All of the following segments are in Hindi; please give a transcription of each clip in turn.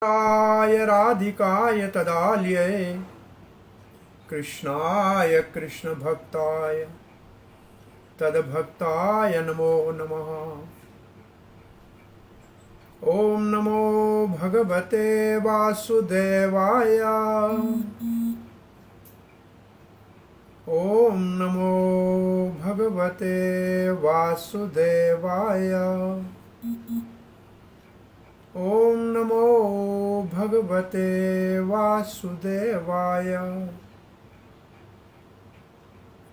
कृष्णाय राधिकाय तदालये कृष्णाय कृष्णभक्ताय तद्भक्ताय नमो नमः। ओम नमो भगवते वासुदेवाय। ओम नमो भगवते वासुदेवाय। ओम नमो भगवते वासुदेवाय।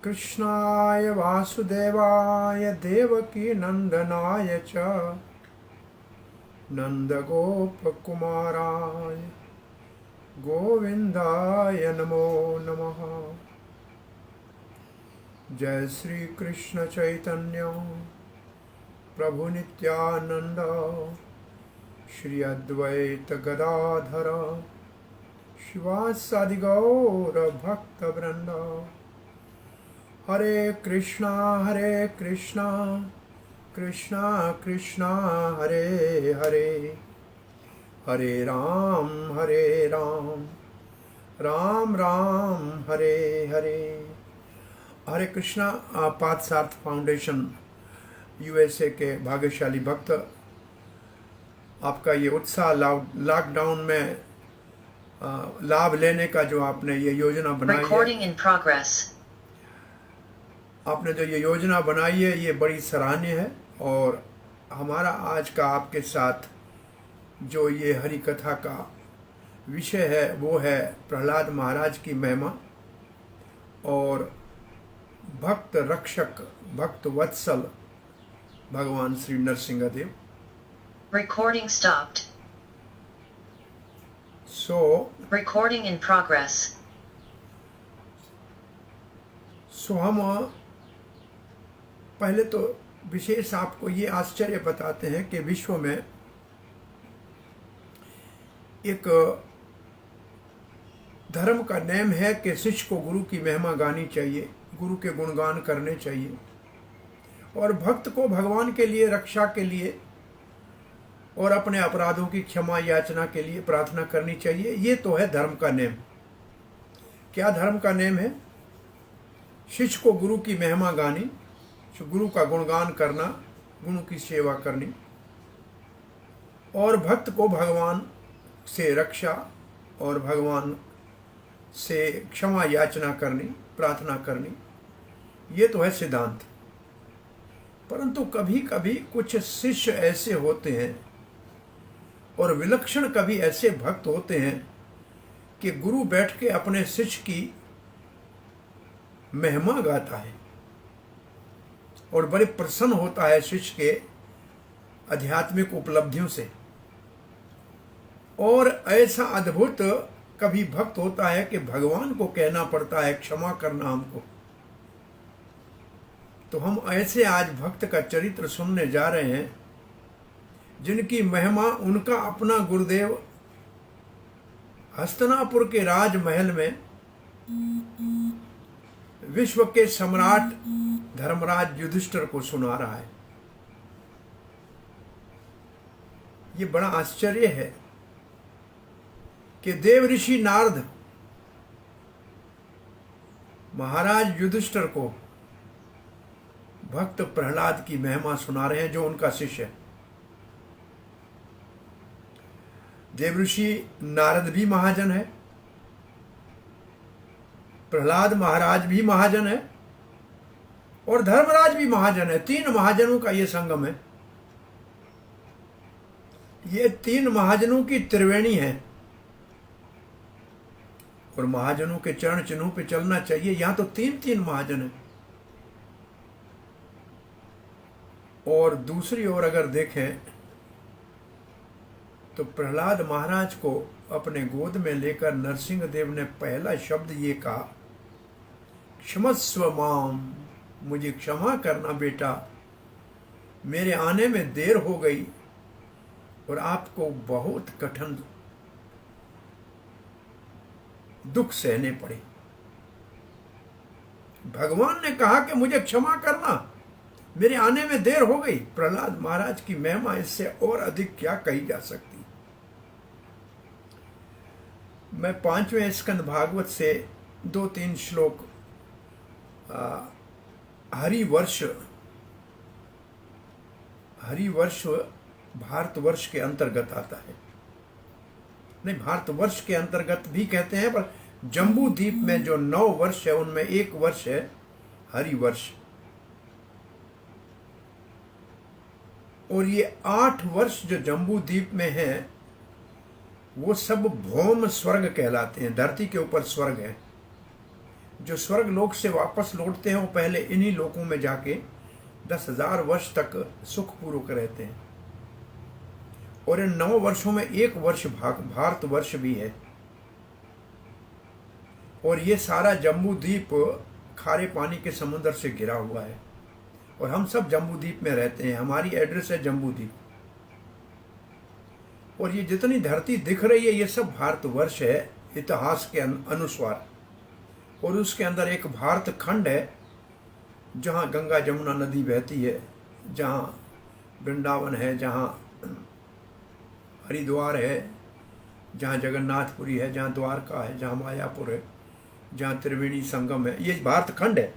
कृष्णाय वासुदेवाय देवकी नंदनाय च नंदगोपकुमाराय गोविंदाय नमो नमः। जय श्री कृष्ण चैतन्य प्रभु नित्यानंद श्री अद्वैत गदाधर शिवासादि गौर भक्त वृंद। हरे कृष्णा कृष्णा कृष्णा हरे हरे, हरे राम राम राम हरे हरे। हरे कृष्णा पार्थसारथी फाउंडेशन यूएसए के भाग्यशाली भक्त, आपका ये उत्साह लॉकडाउन में लाभ लेने का जो आपने ये योजना बनाई है, आपने जो ये योजना बनाई है ये बड़ी सराहनीय है। और हमारा आज का आपके साथ जो ये हरि कथा का विषय है वो है प्रहलाद महाराज की महिमा और भक्त रक्षक भक्त वत्सल भगवान Shri Narsingh Dev. Recording stopped. Recording in progress. हम पहले तो विशेष आपको ये आश्चर्य बताते हैं कि विश्व में एक धर्म का नेम है कि शिष्य को गुरु की महिमा गानी चाहिए, गुरु के गुणगान करने चाहिए और भक्त को भगवान के लिए, रक्षा के लिए और अपने अपराधों की क्षमा याचना के लिए प्रार्थना करनी चाहिए। ये तो है धर्म का नेम। क्या धर्म का नेम है? शिष्य को गुरु की महिमा गानी, गुरु का गुणगान करना, गुरु की सेवा करनी और भक्त को भगवान से रक्षा और भगवान से क्षमा याचना करनी, प्रार्थना करनी। ये तो है सिद्धांत। परंतु कभी कभी कुछ शिष्य ऐसे होते हैं और विलक्षण कभी ऐसे भक्त होते हैं कि गुरु बैठ के अपने शिष्य की महिमा गाता है और बड़े प्रसन्न होता है शिष्य के आध्यात्मिक उपलब्धियों से। और ऐसा अद्भुत कभी भक्त होता है कि भगवान को कहना पड़ता है क्षमा करना हमको। तो हम ऐसे आज भक्त का चरित्र सुनने जा रहे हैं जिनकी महिमा उनका अपना गुरुदेव हस्तिनापुर के राजमहल में विश्व के सम्राट धर्मराज युधिष्ठिर को सुना रहा है। ये बड़ा आश्चर्य है कि देव ऋषि नारद महाराज युधिष्ठिर को भक्त प्रहलाद की महिमा सुना रहे हैं जो उनका शिष्य है। देव ऋषि नारद भी महाजन है, प्रहलाद महाराज भी महाजन है और धर्मराज भी महाजन है। तीन महाजनों का ये संगम है। ये तीन महाजनों की त्रिवेणी है और महाजनों के चरण चिन्हों पे चलना चाहिए। यहां तो तीन तीन महाजन है। और दूसरी ओर अगर देखें तो प्रहलाद महाराज को अपने गोद में लेकर नरसिंह देव ने पहला शब्द ये कहा, क्षमस्व माम, मुझे क्षमा करना बेटा, मेरे आने में देर हो गई और आपको बहुत कठिन दुख सहने पड़े। भगवान ने कहा कि मुझे क्षमा करना, मेरे आने में देर हो गई। प्रहलाद महाराज की महिमा इससे और अधिक क्या कही जा सकती। मैं 5वें स्कंद भागवत से 2-3 श्लोक हरिवर्ष भारतवर्ष के अंतर्गत आता है। नहीं, भारतवर्ष के अंतर्गत भी कहते हैं, पर जम्बू द्वीप में जो 9 वर्ष है उनमें एक वर्ष है हरिवर्ष। और ये 8 वर्ष जो जम्बू द्वीप में है वो सब भौम स्वर्ग कहलाते हैं। धरती के ऊपर स्वर्ग है। जो स्वर्ग लोक से वापस लौटते हैं वो पहले इन्हीं लोकों में जाके 10,000 वर्ष तक सुखपूर्वक रहते हैं। और इन 9 वर्षों में एक वर्ष भारतवर्ष भी है। और ये सारा जम्बू द्वीप खारे पानी के समुद्र से घिरा हुआ है और हम सब जम्बू द्वीप में रहते हैं। हमारी एड्रेस है जम्बू द्वीप। और ये जितनी धरती दिख रही है ये सब भारतवर्ष है इतिहास के अनुसार। और उसके अंदर एक भारत खंड है जहाँ गंगा जमुना नदी बहती है, जहाँ वृंदावन है, जहाँ हरिद्वार है, जहाँ जगन्नाथपुरी है, जहाँ द्वारका है, जहाँ मायापुर है, जहाँ त्रिवेणी संगम है। ये भारत खंड है।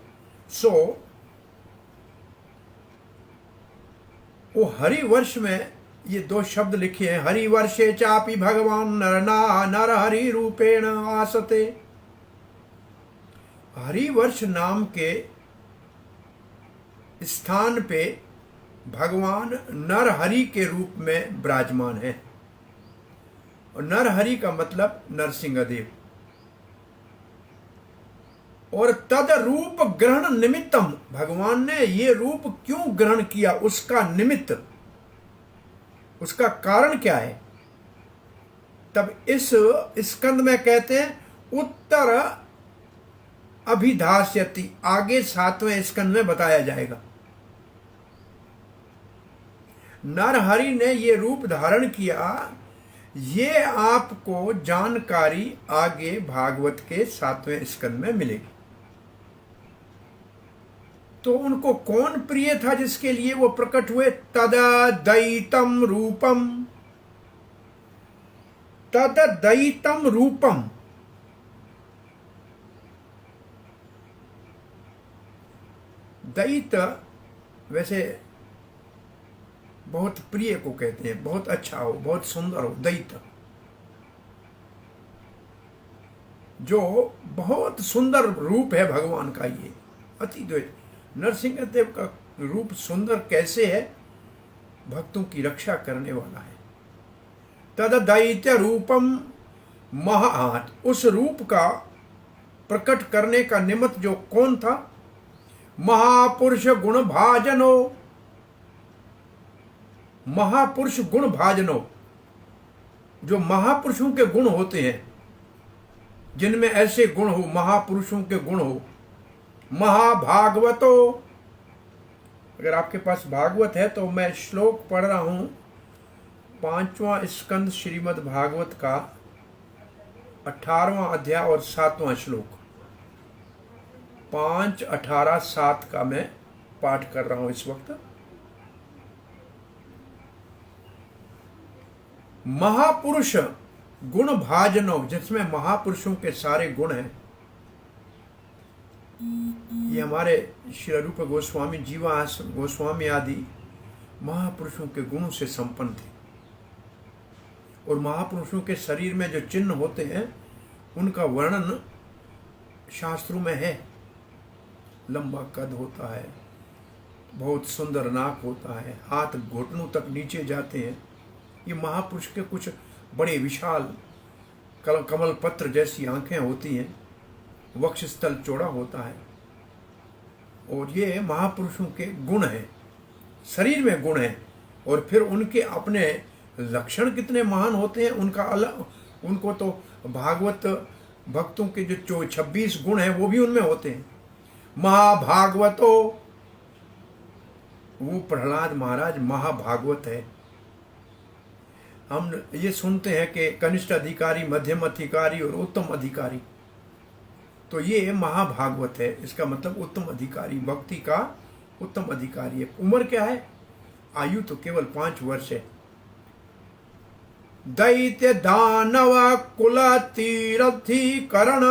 सो वो हरिवर्ष में ये 2 शब्द लिखे हैं। हरिवर्षे चापि भगवान नर हरि रूपेण आसते। हरिवर्ष नाम के स्थान पे भगवान नरहरि के रूप में विराजमान है। और नरहरि का मतलब नरसिंहदेव। और तद रूप ग्रहण निमित्तम, भगवान ने ये रूप क्यों ग्रहण किया, उसका निमित्त, उसका कारण क्या है, तब इस स्कंद में कहते हैं उत्तर अभिधास्यति। आगे 7वें स्कंद में बताया जाएगा। नरहरि ने ये रूप धारण किया, ये आपको जानकारी आगे भागवत के 7वें स्कंद में मिलेगी। तो उनको कौन प्रिय था जिसके लिए वो प्रकट हुए? तददयितम रूपम, तददयितम रूपम। दयित वैसे बहुत प्रिय को कहते हैं, बहुत अच्छा हो, बहुत सुंदर हो, दयित। जो बहुत सुंदर रूप है भगवान का, ये अति द्वैत। नरसिंह देव का रूप सुंदर कैसे है? भक्तों की रक्षा करने वाला है। तददैत्य रूपम महात, उस रूप का प्रकट करने का निमित्त जो कौन था? महापुरुष गुण भाजनो, महापुरुष गुण भाजनो। जो महापुरुषों के गुण होते हैं, जिनमें ऐसे गुण हो, महापुरुषों के गुण हो। महाभागवतो, अगर आपके पास भागवत है तो मैं श्लोक पढ़ रहा हूं 5वां स्कंद श्रीमद् भागवत का 18वां अध्याय और 7वां श्लोक। 5, 18, 7 का मैं पाठ कर रहा हूं इस वक्त। महापुरुष गुण भाजनो, जिसमें महापुरुषों के सारे गुण हैं। ये हमारे श्री रूप गोस्वामी, जीवास गोस्वामी आदि महापुरुषों के गुणों से संपन्न थे। और महापुरुषों के शरीर में जो चिन्ह होते हैं उनका वर्णन शास्त्रों में है। लंबा कद होता है, बहुत सुंदर नाक होता है, हाथ घुटनों तक नीचे जाते हैं। ये महापुरुष के कुछ बड़े विशाल कमल पत्र जैसी आंखें होती हैं, वक्षस्थल चौड़ा होता है। और ये महापुरुषों के गुण हैं, शरीर में गुण हैं। और फिर उनके अपने लक्षण कितने महान होते हैं, उनका अलग, उनको तो भागवत भक्तों के जो 26 गुण हैं वो भी उनमें होते हैं। महाभागवतो, वो प्रहलाद महाराज महाभागवत है। हम ये सुनते हैं कि कनिष्ठ अधिकारी, मध्यम अधिकारी और उत्तम अधिकारी, तो ये महाभागवत है। इसका मतलब उत्तम अधिकारी, भक्ति का उत्तम अधिकारी है। उम्र क्या है? आयु तो केवल 5 वर्ष है। दैत्य दानव कुल तीर्थीकरण।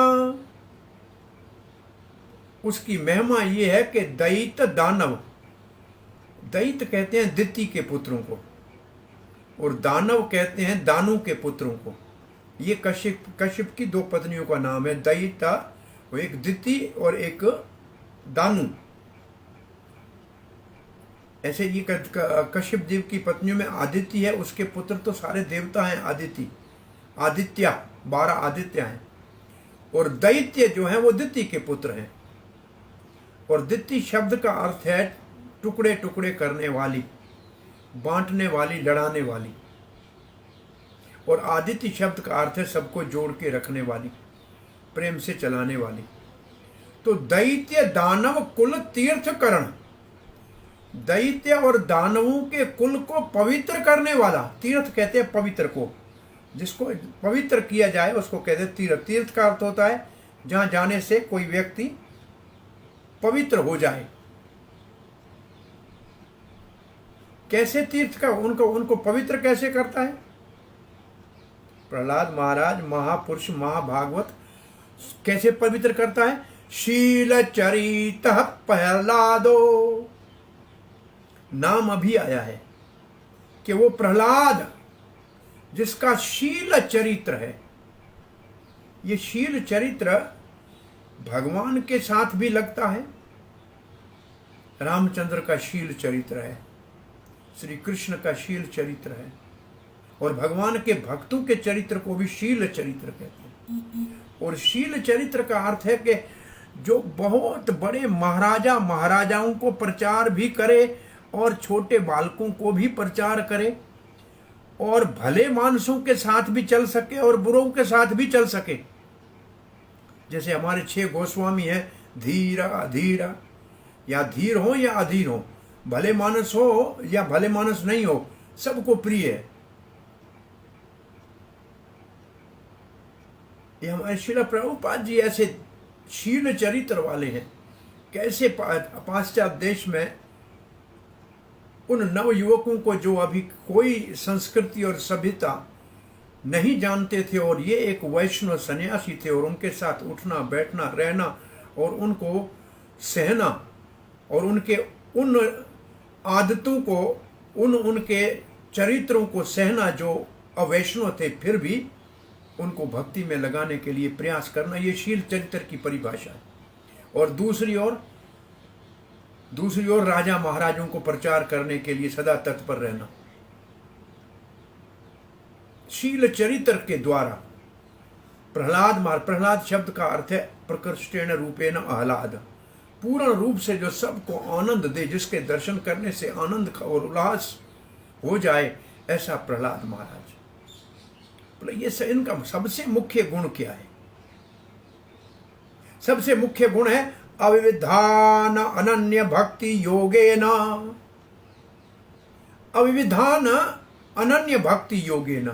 उसकी महिमा ये है कि दैत्य दानव, दैत्य कहते हैं दिति के पुत्रों को और दानव कहते हैं दानु के पुत्रों को। ये कश्यप की दो पत्नियों का नाम है, दैत्य, वो एक दिति और एक दानु। ऐसे ये कश्यप देव की पत्नियों में आदित्य है, उसके पुत्र तो सारे देवता हैं, आदित्य 12 आदित्य हैं, और दैत्य जो है वो दिति के पुत्र हैं। और दिति शब्द का अर्थ है टुकड़े टुकड़े करने वाली, बांटने वाली, लड़ाने वाली। और आदित्य शब्द का अर्थ है सबको जोड़ के रखने वाली, प्रेम से चलाने वाली। तो दैत्य दानव कुल तीर्थकरण, दैत्य और दानवों के कुल को पवित्र करने वाला। तीर्थ कहते हैं पवित्र को, जिसको पवित्र किया जाए उसको कहते हैं तीर्थ। तीर्थ का अर्थ होता है जहां जाने से कोई व्यक्ति पवित्र हो जाए। कैसे तीर्थ का उनको पवित्र कैसे करता है? प्रहलाद महाराज महापुरुष महाभागवत कैसे पवित्र करता है? शील चरित प्रहलादो, नाम अभी आया है कि वो प्रहलाद जिसका शील चरित्र है। ये शील चरित्र भगवान के साथ भी लगता है। रामचंद्र का शील चरित्र है, श्री कृष्ण का शील चरित्र है, और भगवान के भक्तों के चरित्र को भी शील चरित्र कहते हैं। और शील चरित्र का अर्थ है कि जो बहुत बड़े महाराजा महाराजाओं को प्रचार भी करे और छोटे बालकों को भी प्रचार करे, और भले मानसों के साथ भी चल सके और बुरों के साथ भी चल सके। जैसे हमारे 6 गोस्वामी हैं, धीरा अधीरा, या धीर हो या अधीर हो, भले मानस हो या भले मानस नहीं हो, सबको प्रिय है। ये हमारे श्रील प्रभुपाद जी ऐसे शील चरित्र वाले हैं। कैसे पाश्चात्य देश में उन नव युवकों को जो अभी कोई संस्कृति और सभ्यता नहीं जानते थे, और ये एक वैष्णव सन्यासी थे, और उनके साथ उठना बैठना रहना और उनको सहना और उनके उन आदतों को, उनके चरित्रों को सहना जो अवैष्णव थे, फिर भी उनको भक्ति में लगाने के लिए प्रयास करना, ये शील चरित्र की परिभाषा है। और दूसरी ओर राजा महाराजों को प्रचार करने के लिए सदा तत्पर रहना। शील चरित्र के द्वारा प्रहलाद शब्द का अर्थ है प्रकृष्टेन रूपेण आह्लाद, पूर्ण रूप से जो सबको आनंद दे, जिसके दर्शन करने से आनंद और उल्लास हो जाए, ऐसा प्रहलाद महाराज। ये इनका सबसे मुख्य गुण क्या है? सबसे मुख्य गुण है अविविधान अनन्य भक्ति योगेन। अविविधान अनन्य भक्ति योगेन।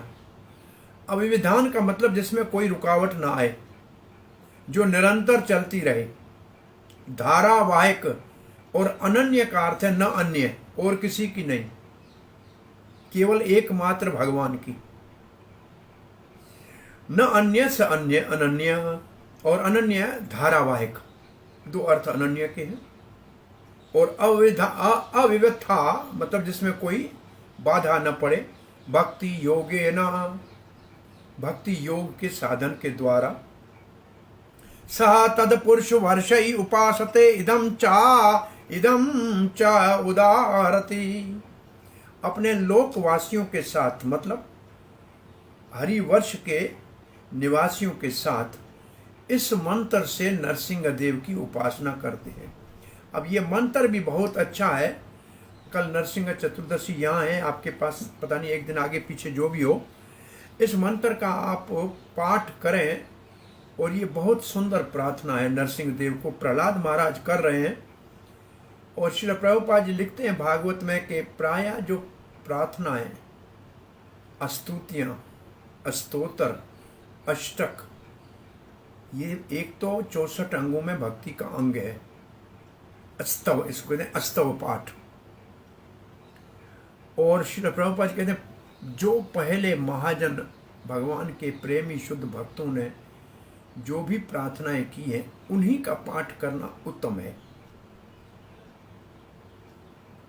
अविविधान का मतलब जिसमें कोई रुकावट ना आए, जो निरंतर चलती रहे, धारावाहिक। और अनन्य का अर्थ है न अन्य, और किसी की नहीं, केवल एकमात्र भगवान की। न अन्य स अन्य, अनन्य, और अनन्य धारावाहिक, दो अर्थ अनन्य के हैं। और अविविधा मतलब जिसमें कोई बाधा न पड़े। भक्ति योगे न, भक्ति योग के साधन के द्वारा। सह तत्पुरुष वर्षै उपासते इदं च उदारति। अपने लोकवासियों के साथ मतलब हरिवर्ष के निवासियों के साथ इस मंत्र से नरसिंह देव की उपासना करते हैं। अब ये मंत्र भी बहुत अच्छा है। कल नरसिंह चतुर्दशी यहाँ है आपके पास, पता नहीं एक दिन आगे पीछे जो भी हो, इस मंत्र का आप पाठ करें। और ये बहुत सुंदर प्रार्थना है नरसिंह देव को प्रहलाद महाराज कर रहे हैं। और श्रील प्रभुपाद जी लिखते हैं भागवत में कि प्रायः जो प्रार्थनाएं, स्तुतियाँ, स्तोत्र, अष्टक, ये एक तो 64 अंगों में भक्ति का अंग है। स्तव, इसको कहते हैं स्तव पाठ। और श्री प्रभुपाद कहते हैं जो पहले महाजन भगवान के प्रेमी शुद्ध भक्तों ने जो भी प्रार्थनाएं की हैं उन्हीं का पाठ करना उत्तम है।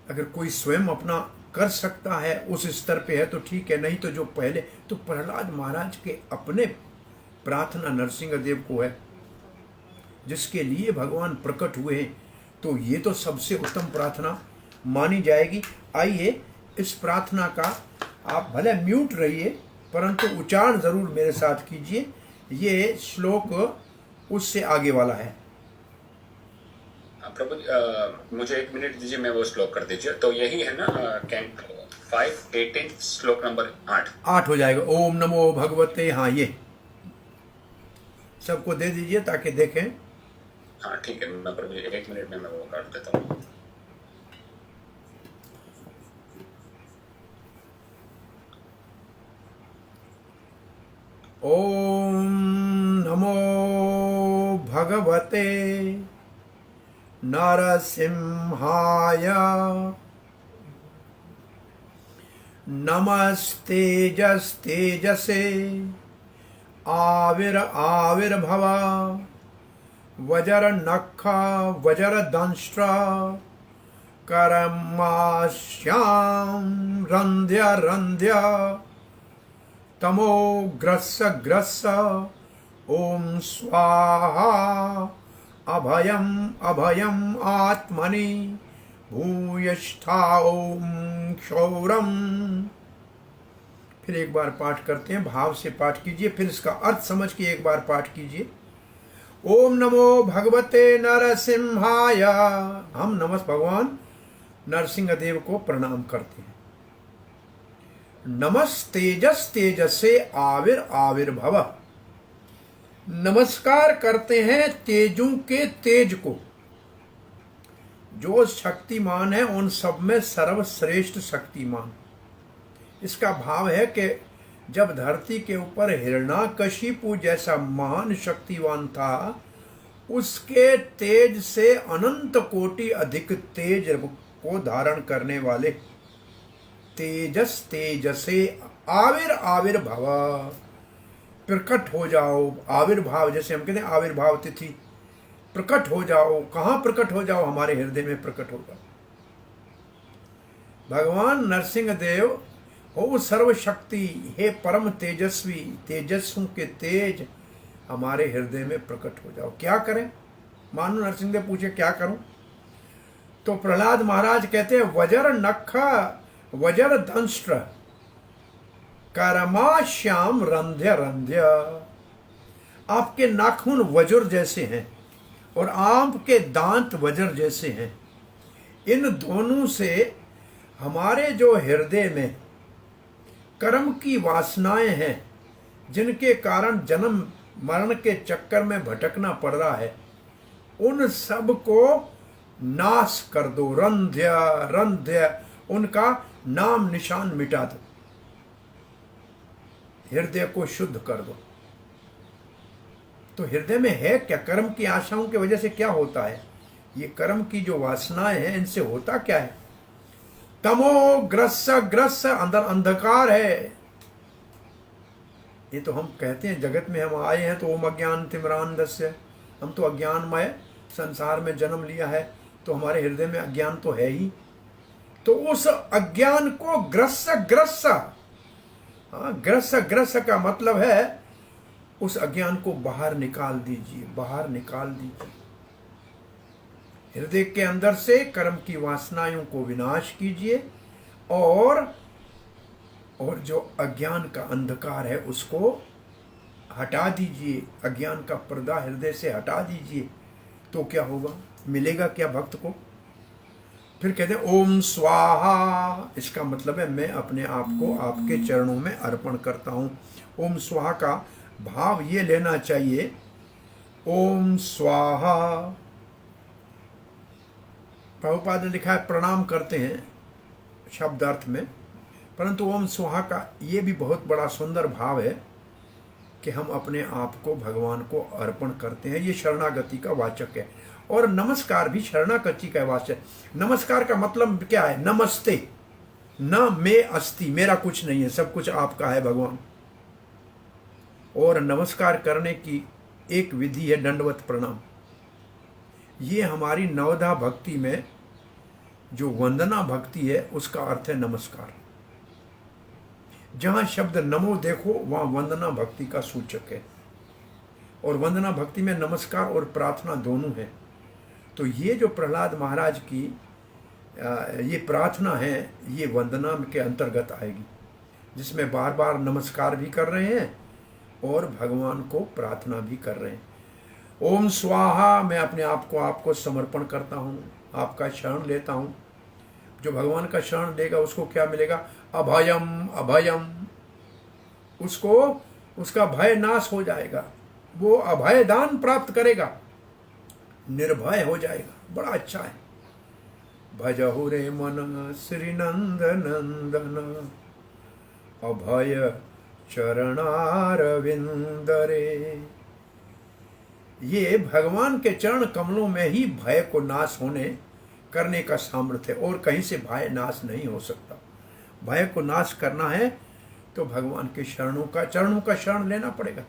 अगर कोई स्वयं अपना कर सकता है, उस स्तर पे है तो ठीक है, नहीं तो जो पहले तो प्रहलाद महाराज के अपने प्रार्थना नरसिंह देव को है जिसके लिए भगवान प्रकट हुए हैं, तो ये तो सबसे उत्तम प्रार्थना मानी जाएगी। आइए इस प्रार्थना का आप भले म्यूट रहिए परंतु उच्चारण जरूर मेरे साथ कीजिए। ये श्लोक उससे आगे वाला है। प्रभु मुझे 1 मिनट दीजिए, मैं वो श्लोक कर दीजिए। तो यही है ना, कैंट 5:18 श्लोक नंबर 8 हो जाएगा। ओम नमो भगवते, हाँ ये सबको दे दीजिए ताकि देखें। हाँ ठीक है, मैं प्रभु 1 मिनट में मैं वो कर देता हूँ। ओम नमो भगवते नरसिंहाय नमस्तेजस्तेजसे आविर्भव वज्रनख वज्रदंष्ट्र कर्माश्याम रंध्य रंध्य तमो ग्रस्य ग्रस्य ओम स्वाहा अभयम अभयम आत्मनि भूयष्ठा ओम क्षौरम। फिर एक बार पाठ करते हैं, भाव से पाठ कीजिए, फिर इसका अर्थ समझ के एक बार पाठ कीजिए। ओम नमो भगवते नरसिंहाय, हम नमस् भगवान नरसिंह देव को प्रणाम करते हैं। नमस्तेजस तेजसे आविर्भव, नमस्कार करते हैं तेजों के तेज को। जो शक्तिमान है उन सब में सर्वश्रेष्ठ शक्तिमान। इसका भाव है कि जब धरती के ऊपर हिरण्याकशिपु जैसा महान शक्तिवान था, उसके तेज से अनंत कोटि अधिक तेज को धारण करने वाले तेजस तेजसे आविर्भव, प्रकट हो जाओ। आविर्भाव जैसे हम कहते हैं आविर्भाव तिथि, प्रकट हो जाओ। कहाँ प्रकट हो जाओ? हमारे हृदय में प्रकट हो जाओ। भगवान नरसिंह देव हो सर्वशक्ति, हे परम तेजस्वी, तेजस्वों के तेज हमारे हृदय में प्रकट हो जाओ। क्या करें? मानो नरसिंह देव पूछे क्या करूं? तो प्रहलाद महाराज कहते हैं वज्र नख वज्र दंष्ट्र कर्माश्याम रंध्य रंध्य। आपके नाखून वज्र जैसे हैं और आपके दांत वज्र जैसे हैं। इन दोनों से हमारे जो हृदय में कर्म की वासनाएं हैं, जिनके कारण जन्म मरण के चक्कर में भटकना पड़ रहा है, उन सब को नाश कर दो। रंध्य रंध्य, उनका नाम निशान मिटा दो, हृदय को शुद्ध कर दो। तो हृदय में है क्या? कर्म की आशाओं की वजह से क्या होता है? ये कर्म की जो वासनाएं हैं, इनसे होता क्या है? तमो ग्रस्य ग्रस्य, अंदर अंधकार है। ये तो हम कहते हैं जगत में हम आए हैं तो ओम अज्ञान तिमिरांधस्य, हम तो अज्ञानमय संसार में जन्म लिया है, तो हमारे हृदय में अज्ञान तो है ही। तो उस अज्ञान को ग्रस्य ग्रस्य, ग्रस्य ग्रस्य का मतलब है उस अज्ञान को बाहर निकाल दीजिए, बाहर निकाल दीजिए। हृदय के अंदर से कर्म की वासनाओं को विनाश कीजिए और जो अज्ञान का अंधकार है उसको हटा दीजिए। अज्ञान का पर्दा हृदय से हटा दीजिए। तो क्या होगा? मिलेगा क्या भक्त को? फिर कहते हैं ओम स्वाहा। इसका मतलब है मैं अपने आप को आपके चरणों में अर्पण करता हूं। ओम स्वाहा का भाव ये लेना चाहिए, ओम स्वाहा। प्रभुपाद ने लिखा है प्रणाम करते हैं शब्दार्थ में, परंतु ओम स्वाहा का ये भी बहुत बड़ा सुंदर भाव है कि हम अपने आप को भगवान को अर्पण करते हैं। ये शरणागति का वाचक है। और नमस्कार भी शरणागति का वाचक है। नमस्कार का मतलब क्या है? नमस्ते। ना मैं अस्ति, मेरा कुछ नहीं है, सब कुछ आपका है भगवान। और नमस्कार करने की एक विधि है दंडवत प्रणाम। ये हमारी नवधा भक्ति में जो वंदना भक्ति है उसका अर्थ है नमस्कार। जहां शब्द नमो देखो वहां वंदना भक्ति का सूचक है। और वंदना भक्ति में नमस्कार और प्रार्थना दोनों है। तो ये जो प्रहलाद महाराज की ये प्रार्थना है ये वंदना के अंतर्गत आएगी, जिसमें बार बार नमस्कार भी कर रहे हैं और भगवान को प्रार्थना भी कर रहे हैं। ओम स्वाहा, मैं अपने आप को आपको समर्पण करता हूँ, आपका शरण लेता हूँ। जो भगवान का शरण लेगा उसको क्या मिलेगा? अभयम अभयम, उसको उसका भय नाश हो जाएगा, वो अभय दान प्राप्त करेगा, निर्भय हो जाएगा। बड़ा अच्छा है। भजहु रे मन श्री नंद नंदन, अभय चरणारविंद रे। ये भगवान के चरण कमलों में ही भय को नाश होने करने का सामर्थ्य है, और कहीं से भय नाश नहीं हो सकता। भय को नाश करना है तो भगवान के चरणों का शरण लेना पड़ेगा।